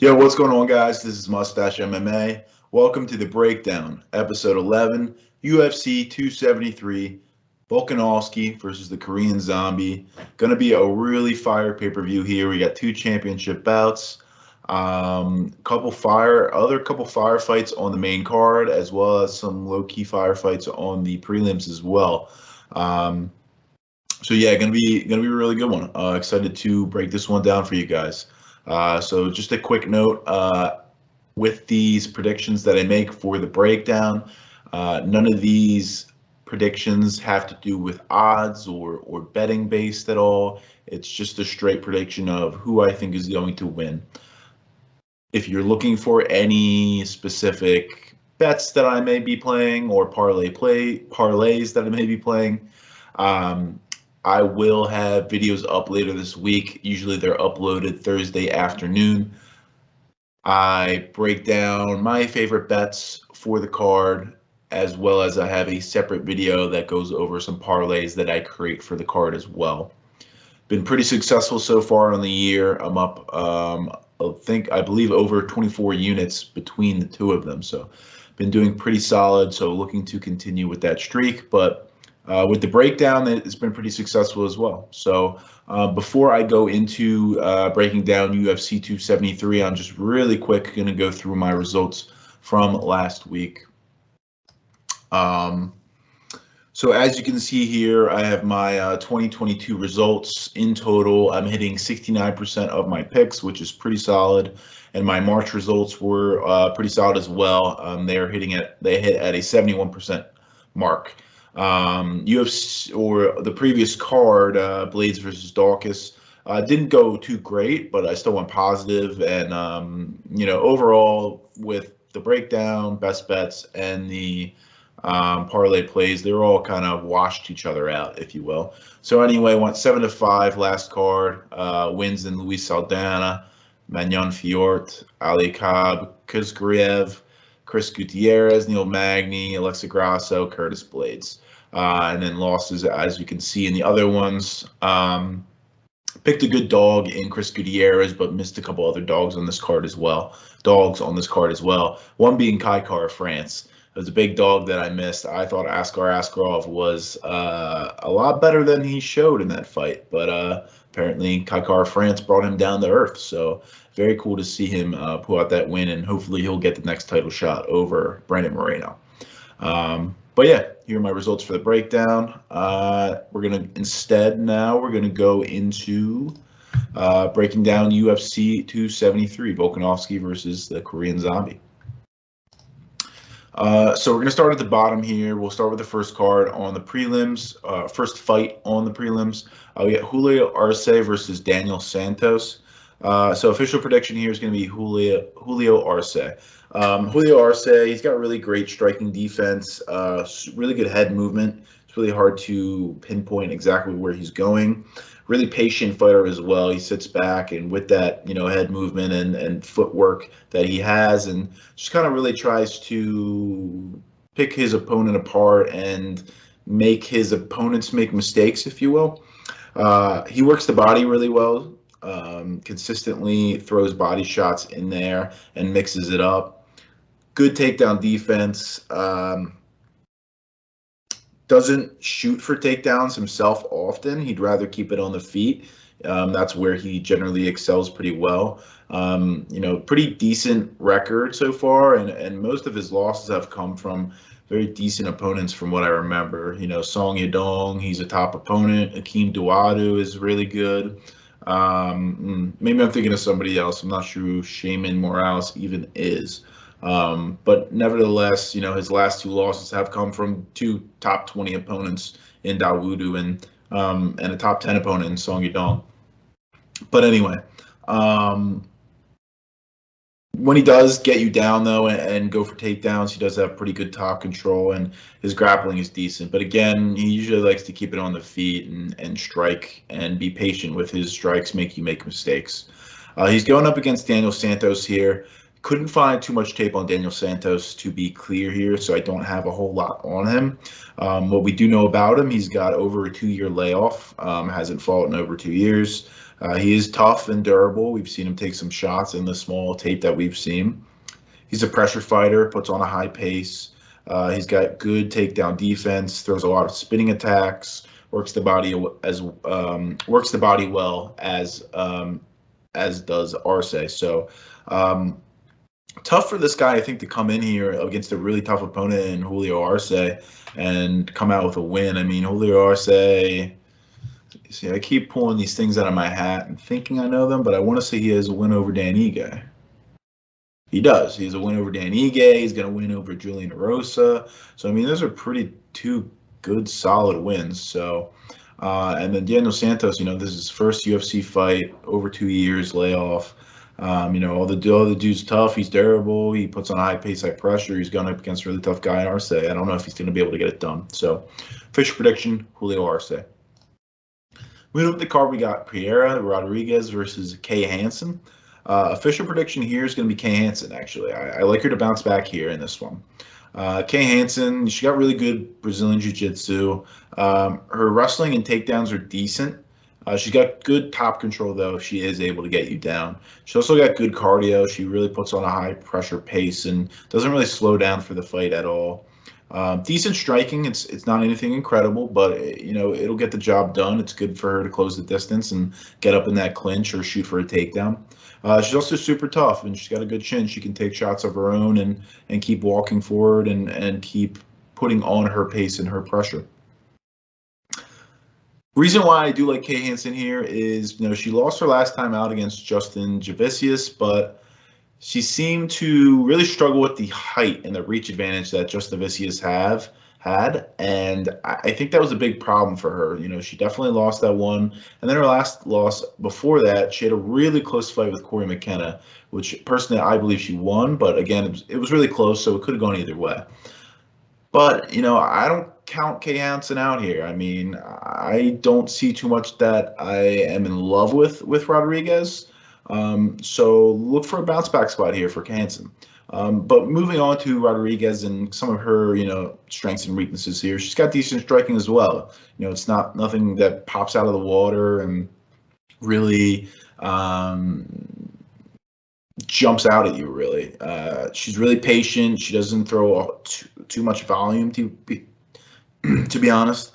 Yo, what's going on, guys? This is Mustache MMA. Welcome to the breakdown, episode 11, UFC 273, Volkanovski versus the Korean Zombie. Going to be a really fire pay-per-view here. We got two championship bouts, couple firefights on the main card, as well as some low-key firefights on the prelims as well. So yeah, gonna be a really good one. Excited to break this one down for you guys. So just a quick note with these predictions that I make for the breakdown, none of these predictions have to do with odds or betting based at all. It's just a straight prediction of who I think is going to win. If you're looking for any specific bets that I may be playing or parlays that I may be playing, I will have videos up later this week. Usually they're uploaded Thursday afternoon. I break down my favorite bets for the card, as well as I have a separate video that goes over some parlays that I create for the card as well. Been pretty successful so far on the year. I'm up, I believe over 24 units between the two of them. So been doing pretty solid. So looking to continue with that streak, but with the breakdown, it's been pretty successful as well. So before I go into breaking down UFC 273, I'm just really quick going to go through my results from last week. So as you can see here, I have my 2022 results. In total, I'm hitting 69% of my picks, which is pretty solid. And my March results were pretty solid as well. They hit at a 71% mark. UFC or the previous card, Blaydes versus Daukaus, didn't go too great, but I still went positive. And overall with the breakdown, best bets, and the parlay plays, they're all kind of washed each other out, if you will. So anyway, went 7-5 last card. Wins in Luis Saldana, Magnon Fiort, Ali Cobb, Kuzgriev, Chris Gutierrez, Neil Magny, Alexsei Grasso, Curtis Blaydes. And then losses, as you can see in the other ones. Picked a good dog in Chris Gutierrez, but missed a couple other dogs on this card as well. One being Kaikar of France. It was a big dog that I missed. I thought Askar Askarov was a lot better than he showed in that fight, but apparently Kaikar of France brought him down to earth. So very cool to see him pull out that win, and hopefully he'll get the next title shot over Brandon Moreno. But yeah, here are my results for the breakdown. We're going to go into breaking down UFC 273, Volkanovski versus the Korean Zombie. So we're going to start at the bottom here. We'll start with the first card on the prelims, first fight on the prelims. We got Julio Arce versus Daniel Santos. So official prediction here is going to be Julio Arce. Julio Arce, he's got really great striking defense, really good head movement. It's really hard to pinpoint exactly where he's going. Really patient fighter as well. He sits back, and with that, head movement and footwork that he has, and just kind of really tries to pick his opponent apart and make his opponents make mistakes, if you will. He works the body really well. Consistently throws body shots in there and mixes it up. Good takedown defense. Doesn't shoot for takedowns himself often. He'd rather keep it on the feet. That's where he generally excels pretty well. Pretty decent record so far, and most of his losses have come from very decent opponents from what I remember. Song Yadong, he's a top opponent. Akeem Dawodu is really good. Maybe I'm thinking of somebody else. I'm not sure who Shaman Morales even is. But nevertheless, his last two losses have come from two top 20 opponents in Dawodu and a top 10 opponent in Song Yadong. But anyway, when he does get you down, though, and go for takedowns, he does have pretty good top control, and his grappling is decent. But again, he usually likes to keep it on the feet and strike and be patient with his strikes, make you make mistakes. He's going up against Daniel Santos here. Couldn't find too much tape on Daniel Santos, to be clear here, so I don't have a whole lot on him. What we do know about him, he's got over a 2-year layoff, hasn't fought in over 2 years. He is tough and durable. We've seen him take some shots in the small tape that we've seen. He's a pressure fighter, puts on a high pace. He's got good takedown defense, throws a lot of spinning attacks, works the body well as does Arce. So tough for this guy, I think, to come in here against a really tough opponent in Julio Arce and come out with a win. I mean, Julio Arce. See, I keep pulling these things out of my hat and thinking I know them, but I want to say he has a win over Dan Ige. He does. He has a win over Dan Ige. He's going to win over Julian Erosa. So, I mean, those are two good, solid wins. So, and then Daniel Santos, this is his first UFC fight, over 2 years layoff. All the dude's tough. He's durable. He puts on high pace, high pressure. He's going up against a really tough guy in Arce. I don't know if he's going to be able to get it done. So, official prediction, Julio Arce. Moving up the card, we got Piera Rodriguez versus Kay Hansen. Official prediction here is going to be Kay Hansen, actually. I like her to bounce back here in this one. Kay Hansen, she got really good Brazilian Jiu-Jitsu. Her wrestling and takedowns are decent. She's got good top control, though. She is able to get you down. She also got good cardio. She really puts on a high-pressure pace and doesn't really slow down for the fight at all. Decent striking. It's not anything incredible, but it'll get the job done. It's good for her to close the distance and get up in that clinch or shoot for a takedown. She's also super tough, and she's got a good chin. She can take shots of her own and keep walking forward and keep putting on her pace and her pressure. Reason why I do like Kay Hansen here is, she lost her last time out against Justin Javicius, but she seemed to really struggle with the height and the reach advantage that Justin Javicius had, and I think that was a big problem for her. She definitely lost that one, and then her last loss before that, she had a really close fight with Corey McKenna, which personally I believe she won, but again, it was really close, so it could have gone either way. But, I don't count Kay Hansen out here. I mean, I don't see too much that I am in love with Rodriguez. So look for a bounce back spot here for Hansen. But moving on to Rodriguez and some of her, strengths and weaknesses here. She's got decent striking as well. It's nothing that pops out of the water and really jumps out at you, really. She's really patient. She doesn't throw too much volume, to be honest.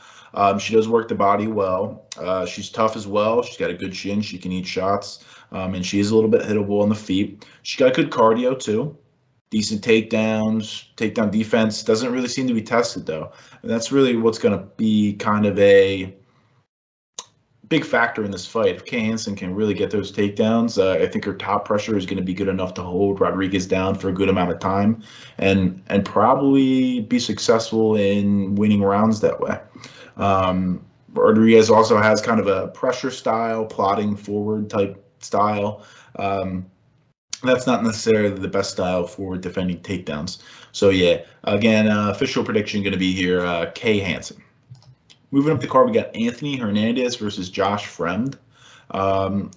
She does work the body well. She's tough as well. She's got a good chin. She can eat shots. And she is a little bit hittable on the feet. She got good cardio, too. Decent takedown defense. Doesn't really seem to be tested, though. And that's really what's going to be kind of a big factor in this fight. If Kay Hansen can really get those takedowns, I think her top pressure is going to be good enough to hold Rodriguez down for a good amount of time and probably be successful in winning rounds that way. Rodriguez also has kind of a pressure style, plotting forward type style. That's not necessarily the best style for defending takedowns. So yeah, again, official prediction going to be here, Kay Hansen. Moving up the card, we got Anthony Hernandez versus Josh Fremd.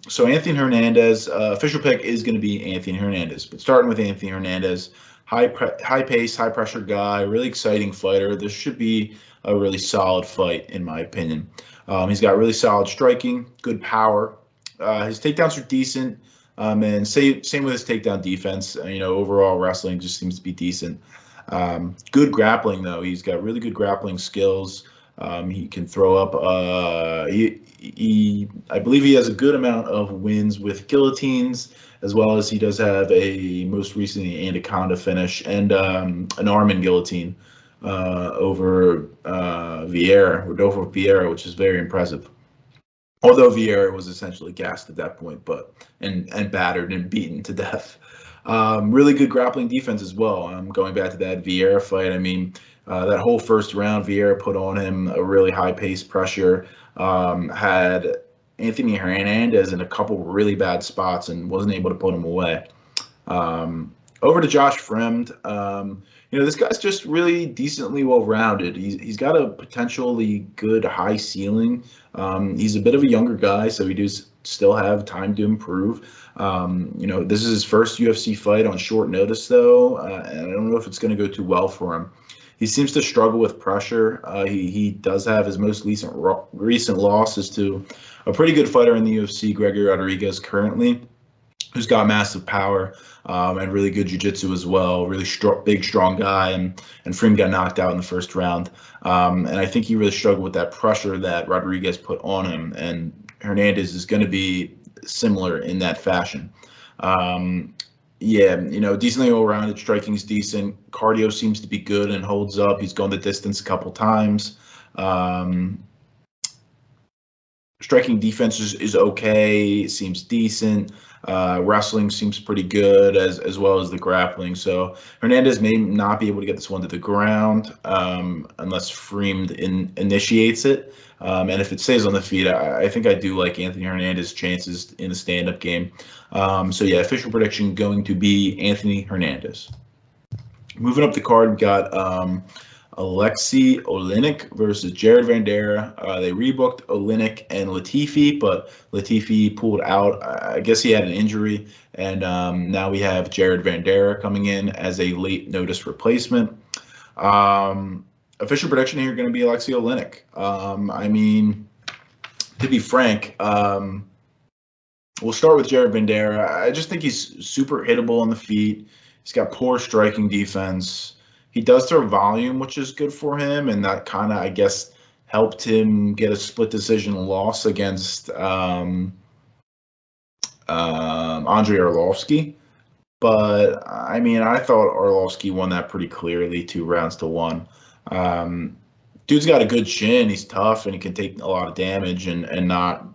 So Anthony Hernandez, official pick is going to be Anthony Hernandez. But starting with Anthony Hernandez, high pace, high pressure guy, really exciting fighter. This should be a really solid fight, in my opinion. He's got really solid striking, good power. His takedowns are decent, and same with his takedown defense. Overall wrestling just seems to be decent. Good grappling, though. He's got really good grappling skills. He can throw up. I believe he has a good amount of wins with guillotines, as well as he does have a most recently anaconda finish and an arm in guillotine over Rodolfo Piera, which is very impressive. Although Vieira was essentially gassed at that point, and battered and beaten to death. Really good grappling defense as well. Going back to that Vieira fight, I mean, that whole first round, Vieira put on him a really high-paced pressure, had Anthony Hernandez in a couple really bad spots and wasn't able to put him away. Over to Josh Fremd. This guy's just really decently well-rounded. He's got a potentially good high ceiling. He's a bit of a younger guy, so he does still have time to improve. This is his first UFC fight on short notice, though, and I don't know if it's going to go too well for him. He seems to struggle with pressure. He does have his most recent losses to a pretty good fighter in the UFC, Gregory Rodriguez, currently, who's got massive power and really good jiu-jitsu as well. Really big, strong guy, and Fremd got knocked out in the first round. And I think he really struggled with that pressure that Rodriguez put on him, and Hernandez is going to be similar in that fashion. Yeah, decently all-rounded. Striking is decent. Cardio seems to be good and holds up. He's gone the distance a couple times. Striking defense is okay. Seems decent. Wrestling seems pretty good as well as the grappling. So Hernandez may not be able to get this one to the ground unless Fremd initiates it. And if it stays on the feet, I think I do like Anthony Hernandez's chances in the stand-up game. So yeah, official prediction going to be Anthony Hernandez. Moving up the card, we got Alexsei Oleinik versus Vanderaa. They rebooked Oleinik and Latifi, but Latifi pulled out. I guess he had an injury, and now we have Vanderaa coming in as a late notice replacement. Official prediction here going to be Alexsei Oleinik. I mean, to be frank, we'll start with Vanderaa. I just think he's super hittable on the feet. He's got poor striking defense. He does throw volume, which is good for him, and that kind of, I guess, helped him get a split decision loss against Andre Arlovski. But, I mean, I thought Arlovski won that pretty clearly, 2-1. Dude's got a good chin. He's tough, and he can take a lot of damage and not,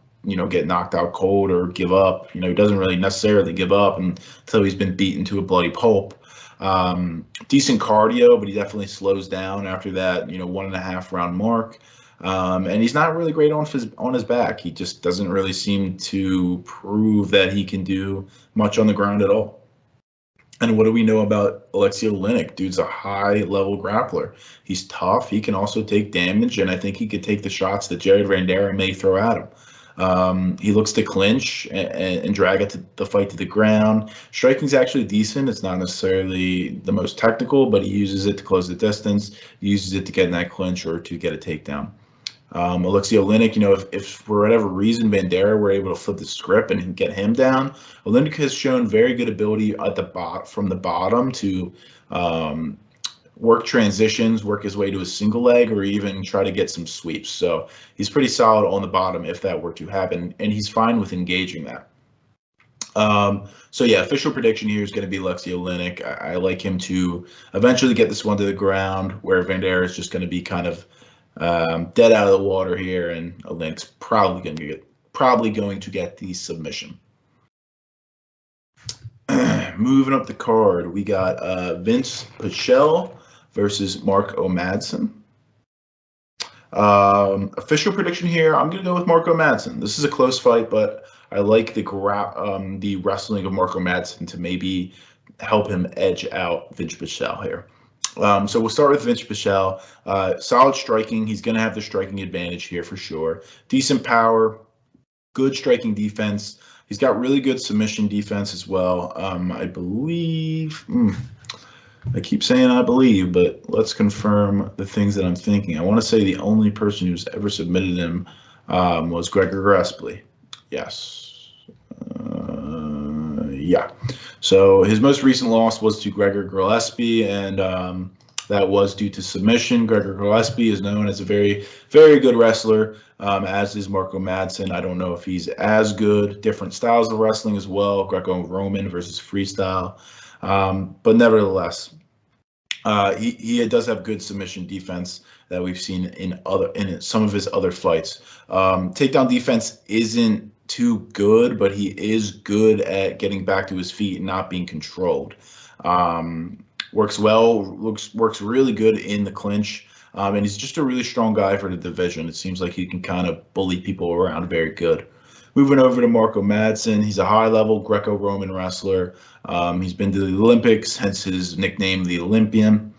get knocked out cold or give up. He doesn't really necessarily give up until he's been beaten to a bloody pulp. Decent cardio, but he definitely slows down after that, 1.5 round mark. And he's not really great on his back. He just doesn't really seem to prove that he can do much on the ground at all. And what do we know about Alexsei Oleinik? Dude's a high-level grappler. He's tough. He can also take damage, and I think he could take the shots that Vanderaa may throw at him. He looks to clinch and drag the fight to the ground. Striking's actually decent. It's not necessarily the most technical, but he uses it to close the distance. He uses it to get in that clinch or to get a takedown. Alexsei Oleinik, if for whatever reason Vanderaa were able to flip the script and get him down, Oleinik has shown very good ability from the bottom to work transitions, work his way to a single leg, or even try to get some sweeps. So he's pretty solid on the bottom if that were to happen, and he's fine with engaging that. So yeah, official prediction here is going to be Alexsei Oleinik. I like him to eventually get this one to the ground, where Vanderaa is just going to be kind of dead out of the water here, and Oleinik's probably going to get the submission. Moving up the card, we got Vinc Pichel versus Marco Madsen. Official prediction here, I'm going to go with Marco Madsen. This is a close fight, but I like the wrestling of Marco Madsen to maybe help him edge out Vinc Pichel here. So we'll start with Vinc Pichel. Solid striking. He's going to have the striking advantage here for sure. Decent power, good striking defense. He's got really good submission defense as well. I believe, I keep saying I believe, but let's confirm the things that I'm thinking. I want to say the only person who's ever submitted him was Gregor Gillespie. Yes. Yeah. So his most recent loss was to Gregor Gillespie, and that was due to submission. Gregor Gillespie is known as a very, very good wrestler, as is Marco Madsen. I don't know if he's as good. Different styles of wrestling as well, Greco-Roman versus freestyle. But nevertheless, he does have good submission defense that we've seen in some of his other fights. Takedown defense isn't too good, but he is good at getting back to his feet and not being controlled. Works well, works really good in the clinch, and he's just a really strong guy for the division. It seems like he can kind of bully people around very good. Moving over to Marco Madsen, he's a high-level Greco-Roman wrestler. He's been to the Olympics, hence his nickname, the Olympian.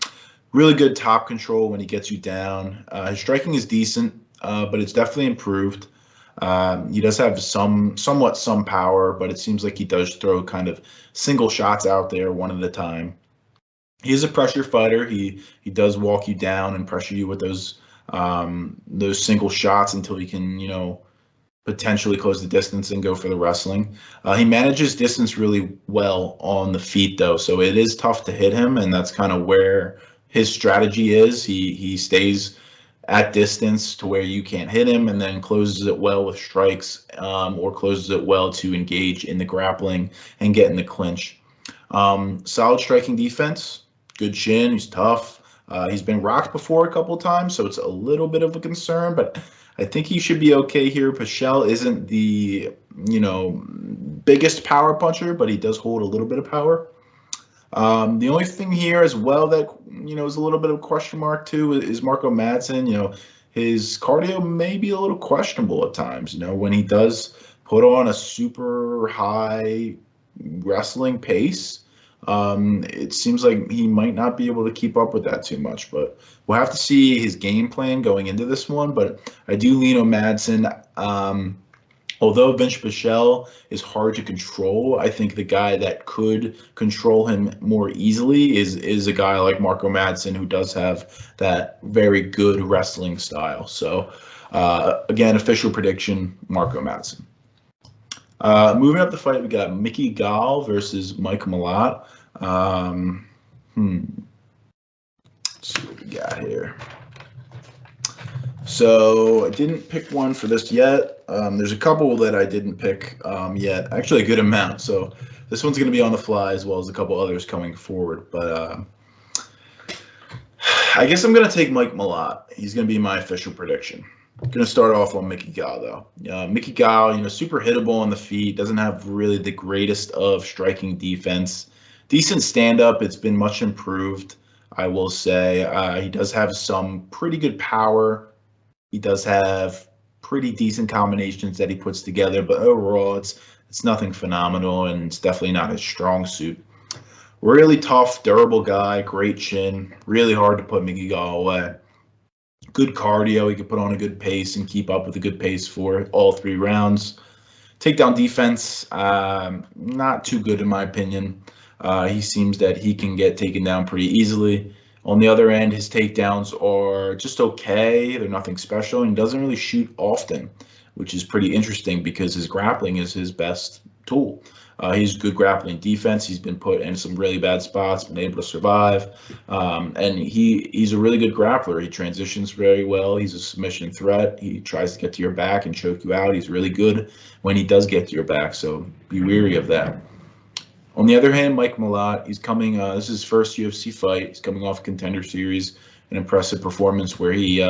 Really good top control when he gets you down. His striking is decent, but it's definitely improved. He does have somewhat some power, but it seems like he does throw kind of single shots out there one at a time. He is a pressure fighter. He does walk you down and pressure you with those single shots until he can, potentially close the distance and go for the wrestling. He manages distance really well on the feet, though, so it is tough to hit him, and that's kind of where his strategy is. He stays at distance to where you can't hit him, and then closes it well with strikes, or closes it well to engage in the grappling and get in the clinch. Solid striking defense, good chin, he's tough. He's been rocked before a couple of times, so it's a little bit of a concern, but I think he should be okay here. Pichel isn't the, biggest power puncher, but he does hold a little bit of power. The only thing here as well that, is a little bit of a question mark too is Marco Madsen. His cardio may be a little questionable at times, when he does put on a super high wrestling pace. It seems like he might not be able to keep up with that too much, but we'll have to see his game plan going into this one. But I do lean on Madsen. Although Vinc Pichel is hard to control, I think the guy that could control him more easily is a guy like Marco Madsen, who does have that very good wrestling style. So, again, official prediction, Marco Madsen. Moving up the fight, we got Mickey Gall versus Mike Malott. Let's see what we got here. So I didn't pick one for this yet. There's a couple that I didn't pick yet. Actually, a good amount. So this one's going to be on the fly, as well as a couple others coming forward. But I guess I'm going to take Mike Malott. He's going to be my official prediction. I'm going to start off on Mickey Gall, though. Mickey Gall, super hittable on the feet. Doesn't have really the greatest of striking defense. Decent stand-up. It's been much improved, I will say. He does have some pretty good power. He does have pretty decent combinations that he puts together, but overall, it's nothing phenomenal, and it's definitely not his strong suit. Really tough, durable guy, great chin. Really hard to put Mickey Gall away. Good cardio. He could put on a good pace and keep up with a good pace for all 3 rounds. Takedown defense, not too good in my opinion. He seems that he can get taken down pretty easily. On the other end, his takedowns are just okay. They're nothing special, and he doesn't really shoot often, which is pretty interesting because his grappling is his best tool. He's good grappling defense. He's been put in some really bad spots, been able to survive, and he's a really good grappler. He transitions very well. He's a submission threat. He tries to get to your back and choke you out. He's really good when he does get to your back, so be wary of that. On the other hand, Mike Malott, he's coming, this is his first UFC fight. He's coming off Contender Series, an impressive performance where he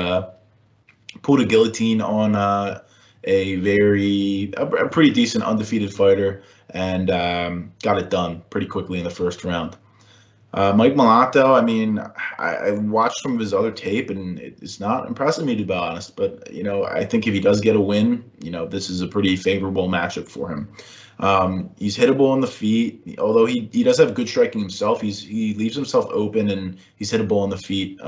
pulled a guillotine on a pretty decent undefeated fighter and got it done pretty quickly in the first round. Mike Malott, though, I watched some of his other tape, and it's not impressing me, to be honest. But, I think if he does get a win, this is a pretty favorable matchup for him. He's hittable on the feet, although he does have good striking himself. He leaves himself open, and he's hittable on the feet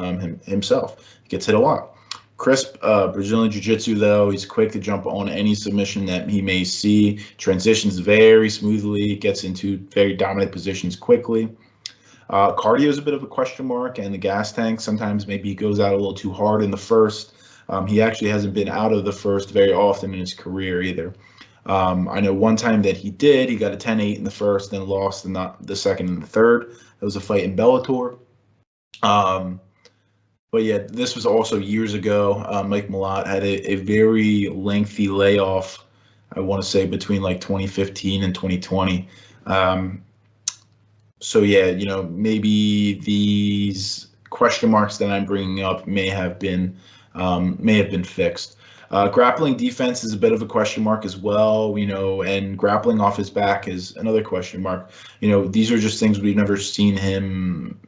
himself. He gets hit a lot. Crisp Brazilian Jiu-Jitsu, though. He's quick to jump on any submission that he may see. Transitions very smoothly, gets into very dominant positions quickly. Cardio is a bit of a question mark, and the gas tank, sometimes maybe he goes out a little too hard in the first. He actually hasn't been out of the first very often in his career either. I know one time that he got a 10-8 in the first, then lost in the second and the third. That was a fight in Bellator. But yeah, this was also years ago. Mike Malott had a very lengthy layoff, I want to say, between like 2015 and 2020. So yeah, maybe these question marks that I'm bringing up may have been fixed. Grappling defense is a bit of a question mark as well, and grappling off his back is another question mark. These are just things we've never seen him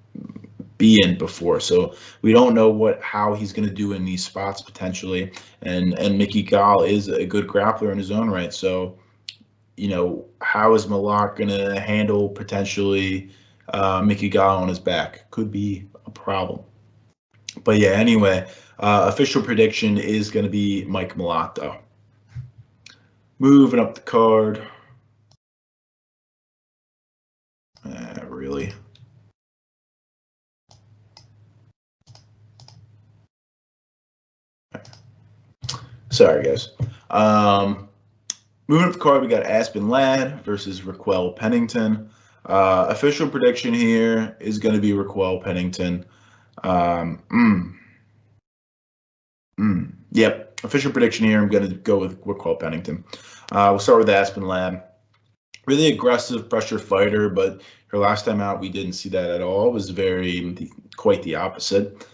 be in before, so we don't know how he's going to do in these spots potentially. And Mickey Gall is a good grappler in his own right, so how is Malott going to handle potentially Mickey Gall on his back? Could be a problem. But yeah, anyway, official prediction is going to be Mike Malott, though. Moving up the card. Really? Sorry, guys. Um, Moving up the card, we got Aspen Ladd versus Raquel Pennington. Official prediction here is going to be Raquel Pennington. Yep. Official prediction here, I'm going to go with Raquel Pennington. We'll start with Aspen Ladd. Really aggressive pressure fighter, but her last time out, we didn't see that at all. It was quite the opposite.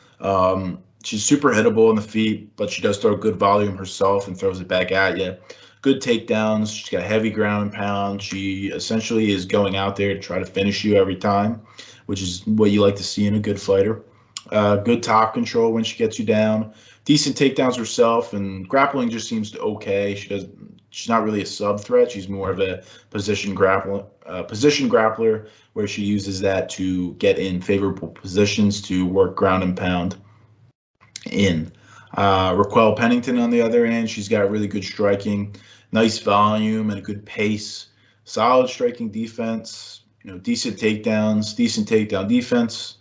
She's super hittable on the feet, but she does throw good volume herself and throws it back at you. Good takedowns. She's got heavy ground and pound. She essentially is going out there to try to finish you every time, which is what you like to see in a good fighter. Good top control when she gets you down. Decent takedowns herself, and grappling just seems okay. She's not really a sub threat. She's more of a position grappler, where she uses that to get in favorable positions to work ground and pound in. Raquel Pennington, on the other hand, she's got really good striking, nice volume, and a good pace. Solid striking defense. Decent takedowns, decent takedown defense.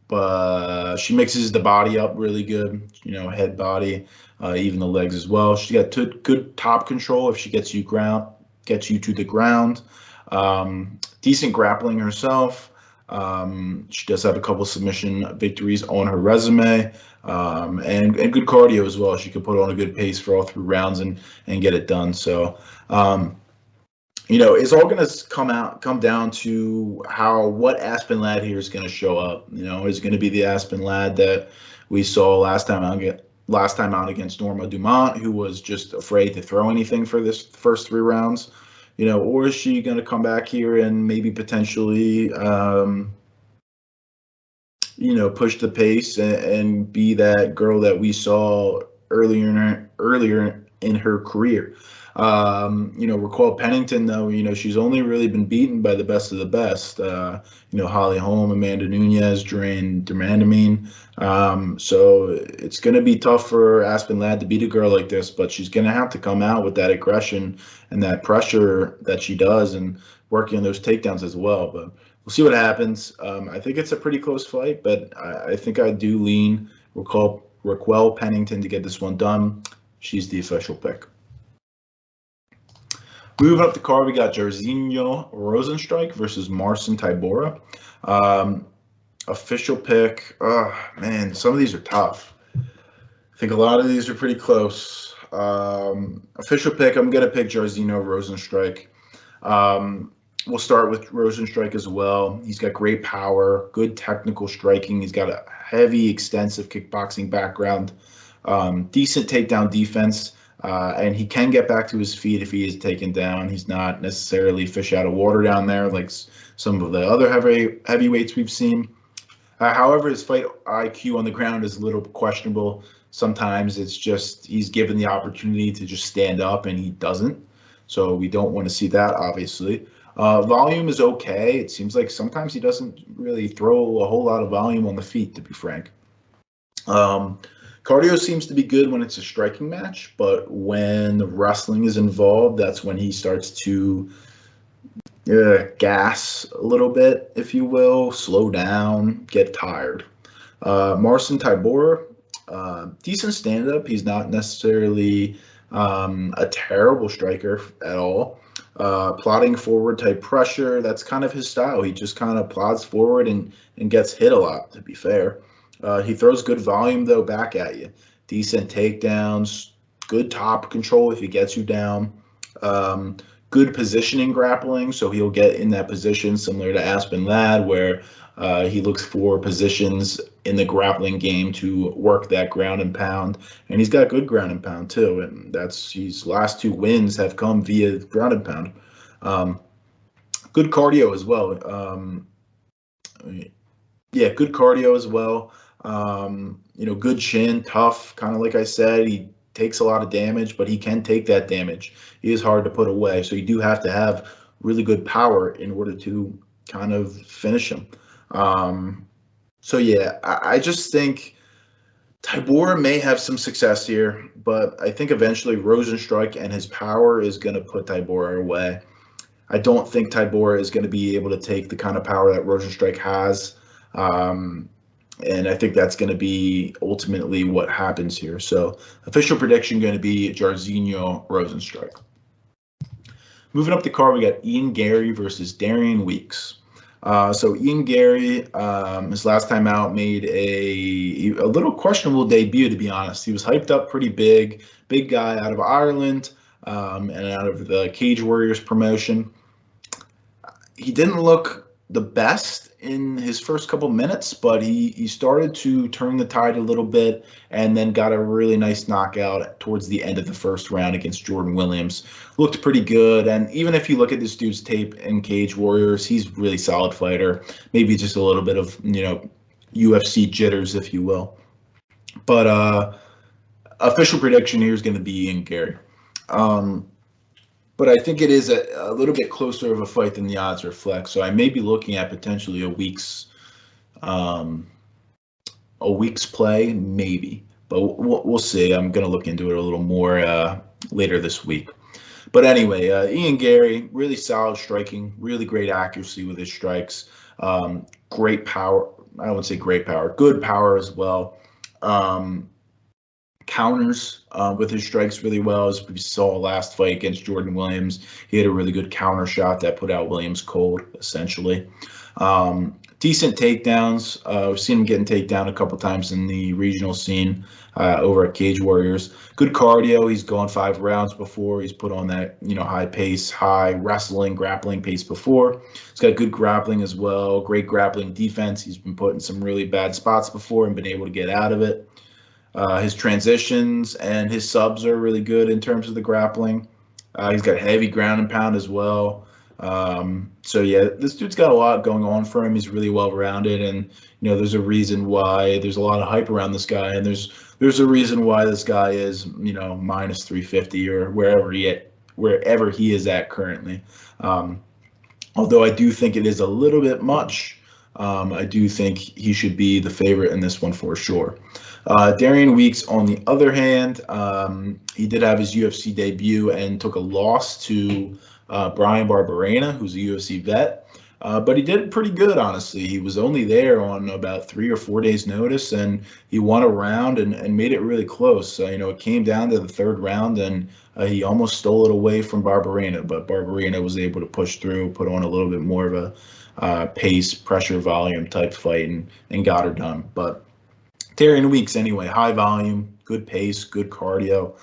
But she mixes the body up really good. Head, body, even the legs as well. She's got good top control if she gets you to the ground. Decent grappling herself. She does have a couple submission victories on her resume, and good cardio as well. She could put on a good pace for all 3 rounds and get it done. So, it's all going to come down to what Aspen Ladd here is going to show up. Is going to be the Aspen Ladd that we saw last time out against Norma Dumont, who was just afraid to throw anything for this first 3 rounds. Or is she going to come back here and maybe potentially, push the pace and be that girl that we saw earlier in her career? Raquel Pennington, though, she's only really been beaten by the best of the best. Holly Holm, Amanda Nunes, Durandamine. So it's going to be tough for Aspen Ladd to beat a girl like this, but she's going to have to come out with that aggression and that pressure that she does, and working on those takedowns as well. But we'll see what happens. I think it's a pretty close fight, but I think I do lean Raquel Pennington to get this one done. She's the official pick. Moving up the card, we got Jairzinho Rozenstruik versus Marcin Tybura. Official pick. Oh, man, some of these are tough. I think a lot of these are pretty close. Official pick, I'm going to pick Jairzinho Rozenstruik. We'll start with Rozenstruik as well. He's got great power, good technical striking. He's got a heavy, extensive kickboxing background, decent takedown defense. And he can get back to his feet if he is taken down. He's not necessarily fish out of water down there like some of the other heavyweights we've seen. However, his fight IQ on the ground is a little questionable. Sometimes it's just he's given the opportunity to just stand up and he doesn't. So we don't want to see that, obviously. Volume is okay. It seems like sometimes he doesn't really throw a whole lot of volume on the feet, to be frank. Cardio seems to be good when it's a striking match, but when wrestling is involved, that's when he starts to gas a little bit, if you will, slow down, get tired. Marcin Tybura, decent stand-up. He's not necessarily a terrible striker at all. Plodding forward type pressure, that's kind of his style. He just kind of plods forward and gets hit a lot, to be fair. He throws good volume, though, back at you. Decent takedowns, good top control if he gets you down. Good positioning grappling, so he'll get in that position similar to Aspen Ladd, where he looks for positions in the grappling game to work that ground and pound. And he's got good ground and pound, too. And his last 2 wins have come via ground and pound. Good cardio as well. Good cardio as well. Good chin, tough, kind of like I said. He takes a lot of damage, but he can take that damage. He is hard to put away, so you do have to have really good power in order to kind of finish him. I just think Tybura may have some success here, but I think eventually Rozenstruik and his power is going to put Tybura away. I don't think Tybura is going to be able to take the kind of power that Rozenstruik has. And I think that's going to be ultimately what happens here. So official prediction going to be Jairzinho Rozenstruik. Moving up the card, we got Garry versus Darian Weeks. So Garry, his last time out, made a little questionable debut, to be honest. He was hyped up pretty big guy out of Ireland, and out of the Cage Warriors promotion. He didn't look the best in his first couple minutes, but he started to turn the tide a little bit and then got a really nice knockout towards the end of the first round against Jordan Williams. Looked pretty good, and even if you look at this dude's tape in Cage Warriors, he's a really solid fighter. Maybe just a little bit of, UFC jitters, if you will. But official prediction here is going to be Garry. But I think it is a little bit closer of a fight than the odds reflect. So I may be looking at potentially a week's play, maybe. But we'll see. I'm going to look into it a little more later this week. But anyway, Garry, really solid striking, really great accuracy with his strikes. Great power. I wouldn't say great power. Good power as well. Counters with his strikes really well, as we saw last fight against Jordan Williams. He had a really good counter shot that put out Williams cold, essentially. Decent takedowns. We've seen him getting takedown a couple times in the regional scene over at Cage Warriors. Good cardio. He's gone 5 rounds before. He's put on that high pace, high wrestling, grappling pace before. He's got good grappling as well. Great grappling defense. He's been put in some really bad spots before and been able to get out of it. His transitions and his subs are really good in terms of the grappling. He's got heavy ground and pound as well. So yeah, this dude's got a lot going on for him. He's really well-rounded, and there's a reason why there's a lot of hype around this guy, and there's a reason why this guy is minus 350 or wherever he is at currently. Although I do think it is a little bit much. I do think he should be the favorite in this one for sure. Darian Weeks, on the other hand, he did have his UFC debut and took a loss to Bryan Barberena, who's a UFC vet. But he did pretty good, honestly. He was only there on about 3 or 4 days' notice, and he won a round and made it really close. It came down to the 3rd round, and he almost stole it away from Barberena, but Barberena was able to push through, put on a little bit more of a pace, pressure, volume type fight, and got her done. But Darian Weeks, anyway, high volume, good pace, good cardio.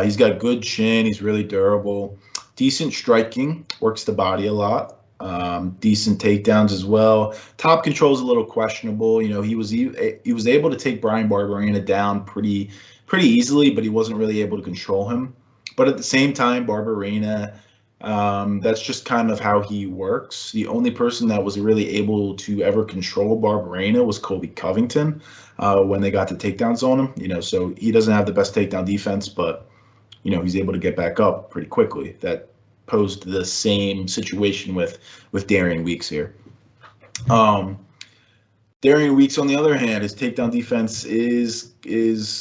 He's got good chin. He's really durable. Decent striking, works the body a lot. Decent takedowns as well. Top control is a little questionable. He was able to take Bryan Barberena down pretty easily, but he wasn't really able to control him. But at the same time, Barberena, that's just kind of how he works. The only person that was really able to ever control Barberena was Colby Covington when they got the takedowns on him. So he doesn't have the best takedown defense, but he's able to get back up pretty quickly. That posed the same situation with Darian Weeks here. Darian Weeks, on the other hand, his takedown defense is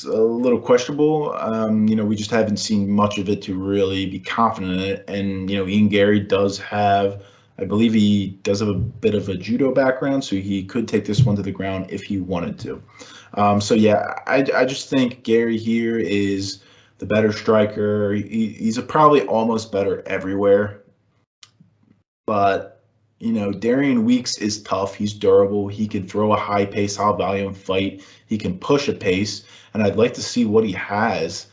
a little questionable. We just haven't seen much of it to really be confident in it. And Garry does have, I believe he does have a bit of a judo background, so he could take this one to the ground if he wanted to. So yeah, I just think Garry here is the better striker. He's probably almost better everywhere. But Darian Weeks is tough. He's durable. He can throw a high pace, high volume fight. He can push a pace, and I'd like to see what he has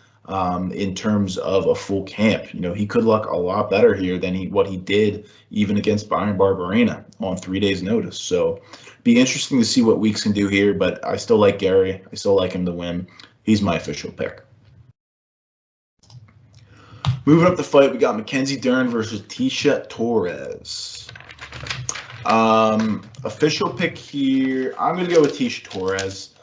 in terms of a full camp. He could look a lot better here than what he did even against Bryan Barberena on 3 days' notice. So, be interesting to see what Weeks can do here. But I still like Garry. I still like him to win. He's my official pick. Moving up the fight, we got Mackenzie Dern versus Tecia Torres. Official pick here, I'm going to go with Tecia Torres.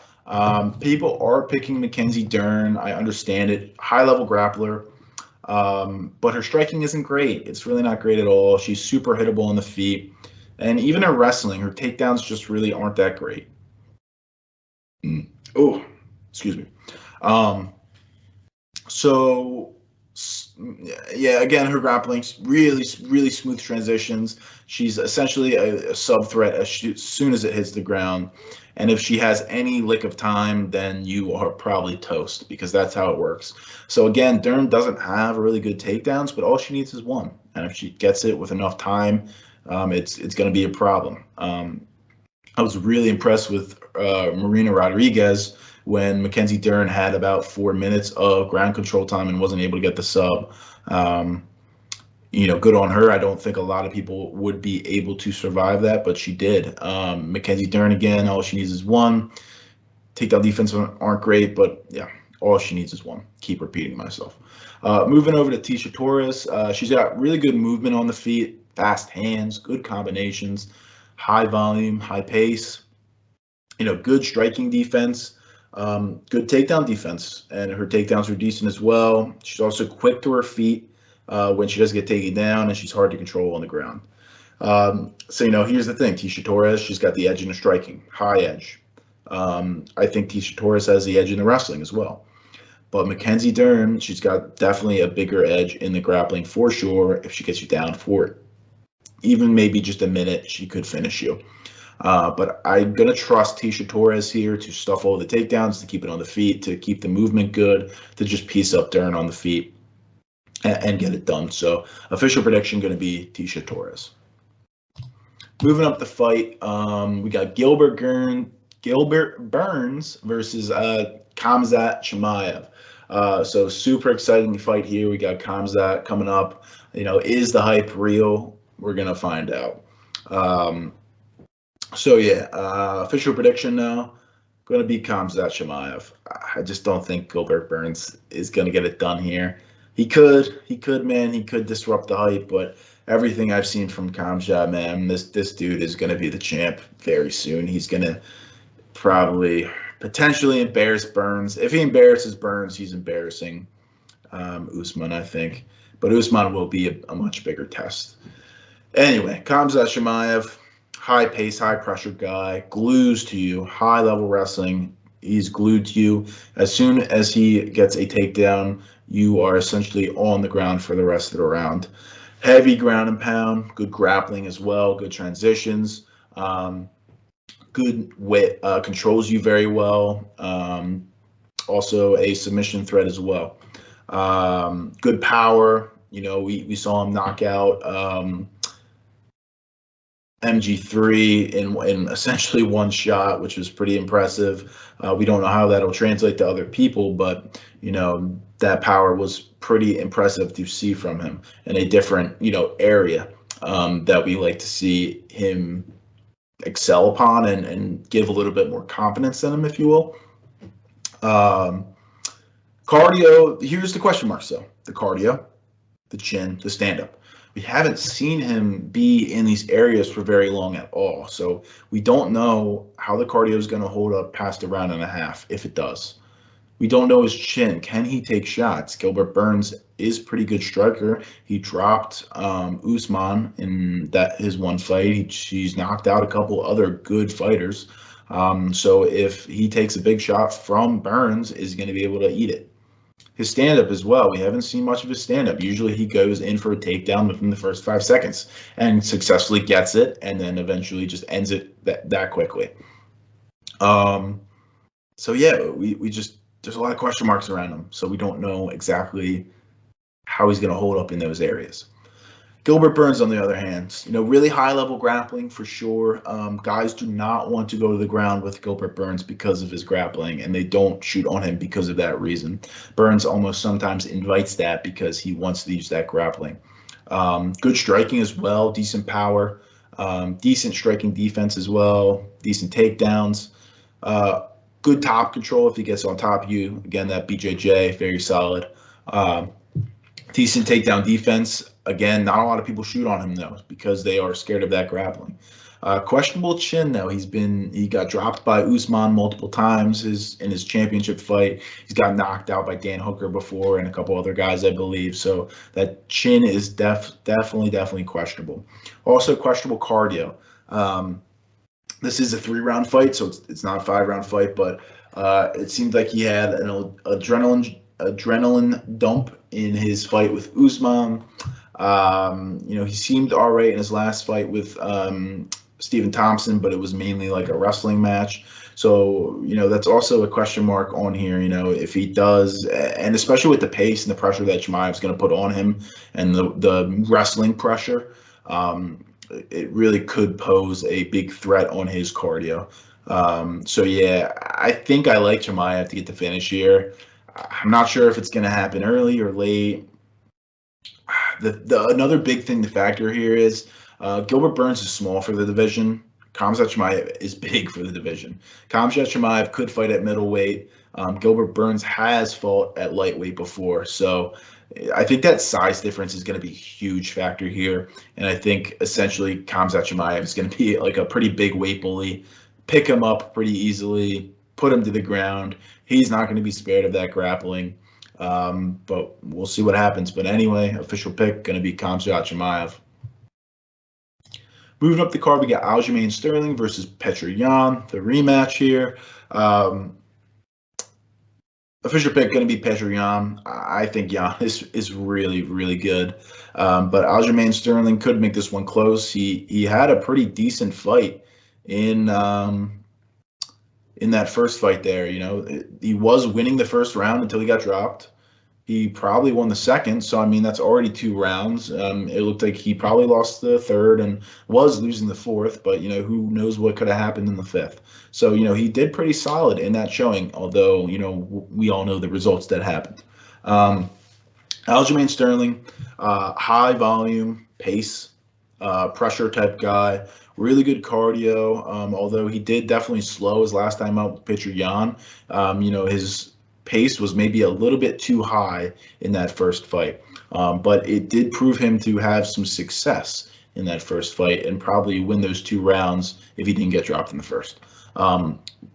People are picking Mackenzie Dern. I understand it. High-level grappler. But her striking isn't great. It's really not great at all. She's super hittable on the feet. And even her wrestling, her takedowns just really aren't that great. Oh, excuse me. So Yeah, again, her grappling, really, really smooth transitions. She's essentially a sub threat as soon as it hits the ground. And if she has any lick of time, then you are probably toast, because that's how it works. So again, Dern doesn't have really good takedowns, but all she needs is one. And if she gets it with enough time, it's going to be a problem. I was really impressed with Marina Rodriguez when Mackenzie Dern had about 4 minutes of ground control time and wasn't able to get the sub. Good on her. I don't think a lot of people would be able to survive that, but she did. Mackenzie Dern, again, all she needs is one. Takedown defense aren't great, but yeah, all she needs is one. Keep repeating myself. Moving over to Tecia Torres. She's got really good movement on the feet, fast hands, good combinations, high volume, high pace, good striking defense, good takedown defense, and her takedowns are decent as well. She's also quick to her feet when she does get taken down, and she's hard to control on the ground. Here's the thing. Tecia Torres, she's got the edge in the striking, high edge. I think Tecia Torres has the edge in the wrestling as well. But Mackenzie Dern, she's got definitely a bigger edge in the grappling for sure. If she gets you down for even maybe just a minute, she could finish you. But I'm going to trust Tecia Torres here to stuff all the takedowns, to keep it on the feet, to keep the movement good, to just piece up Dern on the feet and get it done. So official prediction going to be Tecia Torres. Moving up the fight, we got Gilbert Burns versus Khamzat Chimaev. So super exciting fight here. We got Khamzat coming up. Is the hype real? We're going to find out. Official prediction now, going to be Khamzat Chimaev. I just don't think Gilbert Burns is going to get it done here. He could, man. He could disrupt the hype, but everything I've seen from Khamzat, man, this dude is going to be the champ very soon. He's going to potentially embarrass Burns. If he embarrasses Burns, he's embarrassing Usman, I think. But Usman will be a much bigger test. Anyway, Khamzat Chimaev, high pace, high pressure guy, glues to you, high level wrestling. He's glued to you. As soon as he gets a takedown, you are essentially on the ground for the rest of the round. Heavy ground and pound, good grappling as well, good transitions, good weight, controls you very well. Also a submission threat as well. Good power. We saw him knock out MG3 in essentially one shot, which was pretty impressive. We don't know how that'll translate to other people, but that power was pretty impressive to see from him in a different area that we like to see him excel upon and give a little bit more confidence in him, if you will. Cardio, here's the question marks though. The cardio, the chin, the stand-up. We haven't seen him be in these areas for very long at all. So we don't know how the cardio is going to hold up past a round and a half, if it does. We don't know his chin. Can he take shots? Gilbert Burns is pretty good striker. He dropped Usman in his one fight. He's knocked out a couple other good fighters. So if he takes a big shot from Burns, is he going to be able to eat it? His stand-up as well. We haven't seen much of his stand-up. Usually he goes in for a takedown within the first 5 seconds and successfully gets it, and then eventually just ends it that quickly. We just, there's a lot of question marks around him, so we don't know exactly how he's going to hold up in those areas. Gilbert Burns, on the other hand, really high-level grappling for sure. Guys do not want to go to the ground with Gilbert Burns because of his grappling, and they don't shoot on him because of that reason. Burns almost sometimes invites that because he wants to use that grappling. Good striking as well, decent power, decent striking defense as well, decent takedowns, good top control if he gets on top of you. Again, that BJJ, very solid. Decent takedown defense. Again, not a lot of people shoot on him though because they are scared of that grappling. Questionable chin though. He got dropped by Usman multiple times in his championship fight. He's got knocked out by Dan Hooker before and a couple other guys, I believe. So that chin is definitely questionable. Also questionable cardio. This is a 3-round fight, so it's not a 5-round fight, but it seemed like he had an adrenaline adrenaline dump in his fight with Usman. He seemed all right in his last fight with Stephen Thompson, but it was mainly like a wrestling match. So, that's also a question mark on here, if he does, and especially with the pace and the pressure that Chimaev's going to put on him and the wrestling pressure, it really could pose a big threat on his cardio. I think I like Chimaev to get the finish here. I'm not sure if it's going to happen early or late. Another big thing to factor here is Gilbert Burns is small for the division. Khamzat Chimaev is big for the division. Khamzat Chimaev could fight at middleweight. Gilbert Burns has fought at lightweight before. So I think that size difference is going to be a huge factor here. And I think essentially Khamzat Chimaev is going to be like a pretty big weight bully. Pick him up pretty easily, put him to the ground. He's not going to be spared of that grappling. But we'll see what happens. But anyway, official pick going to be Khamzat Chimaev. Moving up the card, we got Aljamain Sterling versus Petr Yan, the rematch here. Official pick going to be Petr Yan. I think Yan is really, really good. But Aljamain Sterling could make this one close. He had a pretty decent fight in that first fight there. He was winning the first round until he got dropped. He probably won the second, so I mean that's already 2 rounds. It looked like he probably lost the third and was losing the fourth, but who knows what could have happened in the fifth. So he did pretty solid in that showing, although we all know the results that happened. Aljamain Sterling, high volume, pace, pressure type guy, really good cardio. Although he did definitely slow his last time out with Petr Yan. His pace was maybe a little bit too high in that first fight, but it did prove him to have some success in that first fight and probably win those 2 rounds if he didn't get dropped in the first.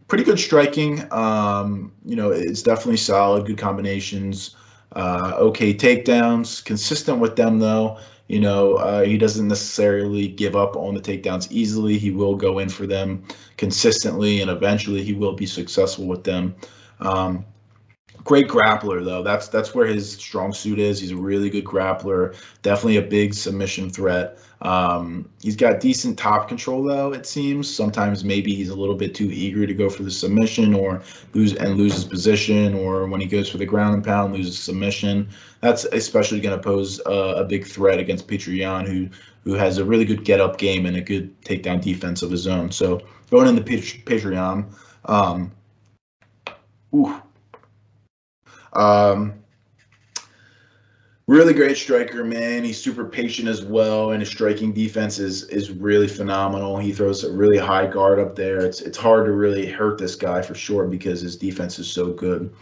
Pretty good striking. It's definitely solid, good combinations, okay takedowns, consistent with them though. He doesn't necessarily give up on the takedowns easily. He will go in for them consistently, and eventually he will be successful with them. Great grappler though. That's where his strong suit is. He's a really good grappler. Definitely a big submission threat. He's got decent top control though, it seems. Sometimes maybe he's a little bit too eager to go for the submission or loses position, or when he goes for the ground and pound, loses submission. That's especially going to pose a big threat against Petr Yan, who has a really good get-up game and a good takedown defense of his own. So going into Petr Yan, really great striker, man. He's super patient as well, and his striking defense is really phenomenal. He throws a really high guard up there. It's hard to really hurt this guy for sure because his defense is so good.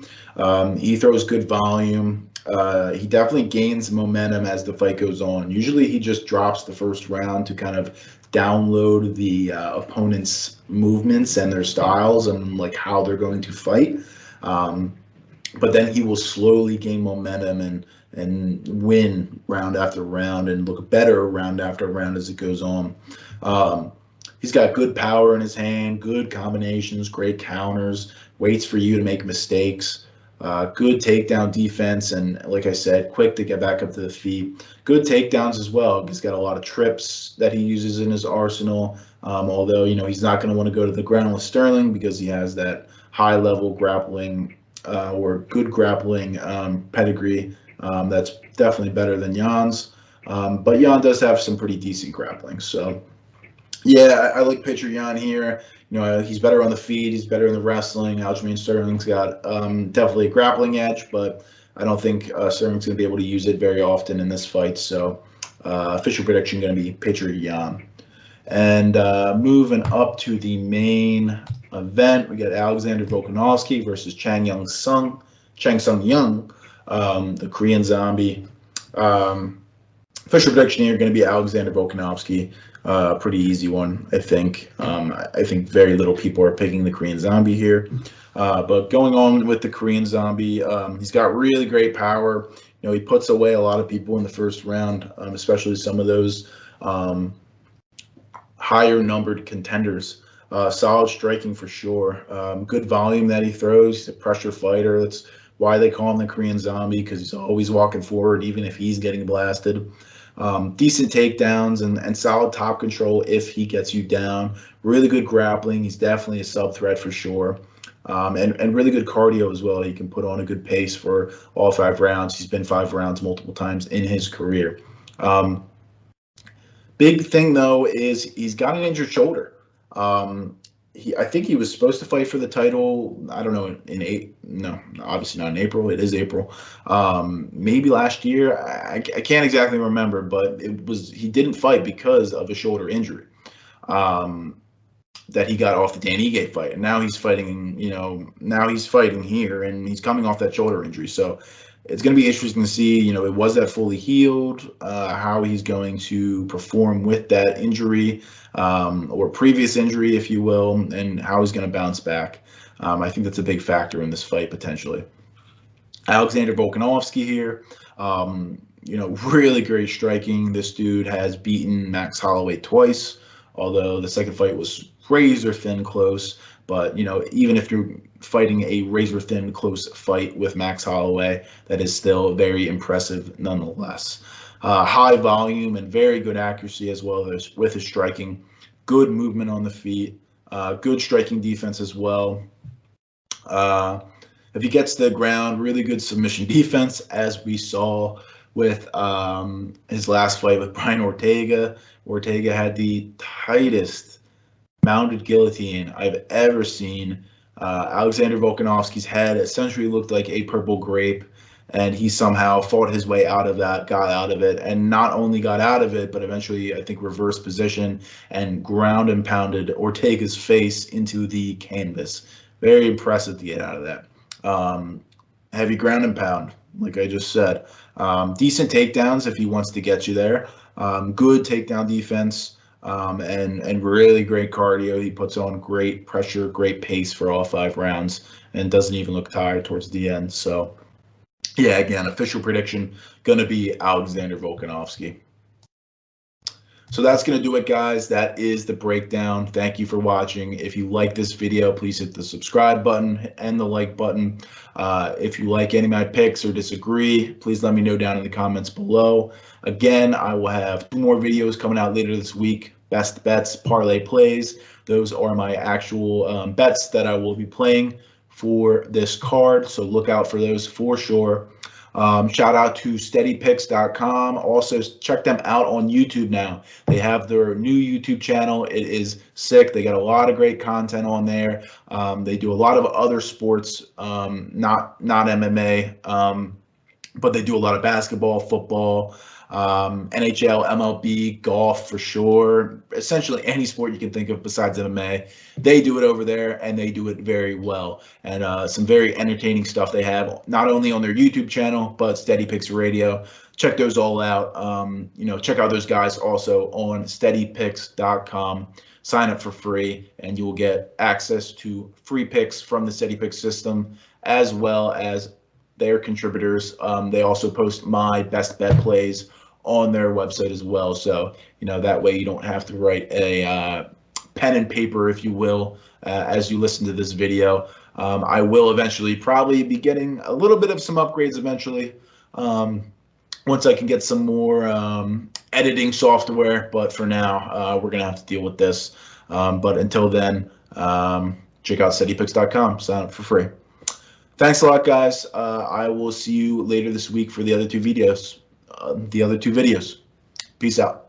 He throws good volume. He definitely gains momentum as the fight goes on. Usually he just drops the first round to kind of download the opponent's movements and their styles and like how they're going to fight. But then he will slowly gain momentum and win round after round and look better round after round as it goes on. He's got good power in his hand, good combinations, great counters, waits for you to make mistakes, good takedown defense, and like I said, quick to get back up to the feet. Good takedowns as well. He's got a lot of trips that he uses in his arsenal, although he's not going to want to go to the ground with Sterling because he has that high-level grappling or good grappling pedigree. That's definitely better than Jan's. But Jan does have some pretty decent grappling. So, yeah, I like Petr Yan here. He's better on the feet. He's better in the wrestling. Aljamain Sterling's got definitely a grappling edge, but I don't think Sterling's going to be able to use it very often in this fight. So, official prediction going to be Petr Yan. And moving up to the main event, we got Alexander Volkanovski versus Chang Sung Young, the Korean Zombie. Official prediction here going to be Alexander Volkanovski. Pretty easy one, I think. I think very little people are picking the Korean Zombie here. But going on with the Korean Zombie, he's got really great power. He puts away a lot of people in the first round, especially some of those higher numbered contenders. Solid striking for sure. Good volume that he throws. He's a pressure fighter. That's why they call him the Korean Zombie, because he's always walking forward, even if he's getting blasted. Decent takedowns and solid top control if he gets you down. Really good grappling. He's definitely a sub-threat for sure. And really good cardio as well. He can put on a good pace for all 5 rounds. He's been 5 rounds multiple times in his career. Big thing, though, is he's got an injured shoulder. I think he was supposed to fight for the title. I don't know, no, obviously not in April. It is April. Maybe last year. I can't exactly remember, but he didn't fight because of a shoulder injury that he got off the Dan Ige fight. And now he's fighting, here, and he's coming off that shoulder injury. So it's going to be interesting to see, was that fully healed, how he's going to perform with that injury or previous injury, if you will, and how he's going to bounce back. I think that's a big factor in this fight, potentially. Alexander Volkanovski here, really great striking. This dude has beaten Max Holloway twice, although the second fight was razor-thin close. But, even if you're fighting a razor-thin close fight with Max Holloway, that is still very impressive nonetheless. High volume and very good accuracy as well as with his striking. Good movement on the feet. Good striking defense as well. If he gets to the ground, really good submission defense, as we saw with his last fight with Brian Ortega. Ortega had the tightest mounted guillotine I've ever seen. Alexander Volkanovski's head essentially looked like a purple grape, and he somehow fought his way out of that, got out of it, and not only got out of it, but eventually, I think, reversed position and ground and pounded Ortega's face into the canvas. Very impressive to get out of that. Heavy ground and pound, like I just said. Decent takedowns if he wants to get you there. Good takedown defense. And really great cardio. He puts on great pressure, great pace for all 5 rounds, and doesn't even look tired towards the end. So, yeah, again, official prediction, going to be Alexander Volkanovski. So that's going to do it, guys. That is the breakdown. Thank you for watching. If you like this video, please hit the subscribe button and the like button. If you like any of my picks or disagree, please let me know down in the comments below. Again, I will have 2 more videos coming out later this week. Best bets, parlay plays. Those are my actual bets that I will be playing for this card. So look out for those for sure. Shout out to steadypicks.com. Also, check them out on YouTube now. They have their new YouTube channel. It is sick. They got a lot of great content on there. They do a lot of other sports, not MMA, but they do a lot of basketball, football, NHL, MLB, golf for sure. Essentially any sport you can think of besides MMA. They do it over there, and they do it very well. And some very entertaining stuff they have, not only on their YouTube channel, but Steady Picks Radio. Check those all out. Check out those guys also on steadypicks.com. Sign up for free, and you will get access to free picks from the Steady Picks system, as well as their contributors. They also post my best bet plays on their website as well. So, that way you don't have to write a pen and paper, if you will, as you listen to this video. I will eventually probably be getting a little bit of some upgrades eventually, once I can get some more editing software. But for now, we're going to have to deal with this. But until then, check out steadypicks.com. Sign up for free. Thanks a lot, guys. I will see you later this week for the other two videos. Peace out.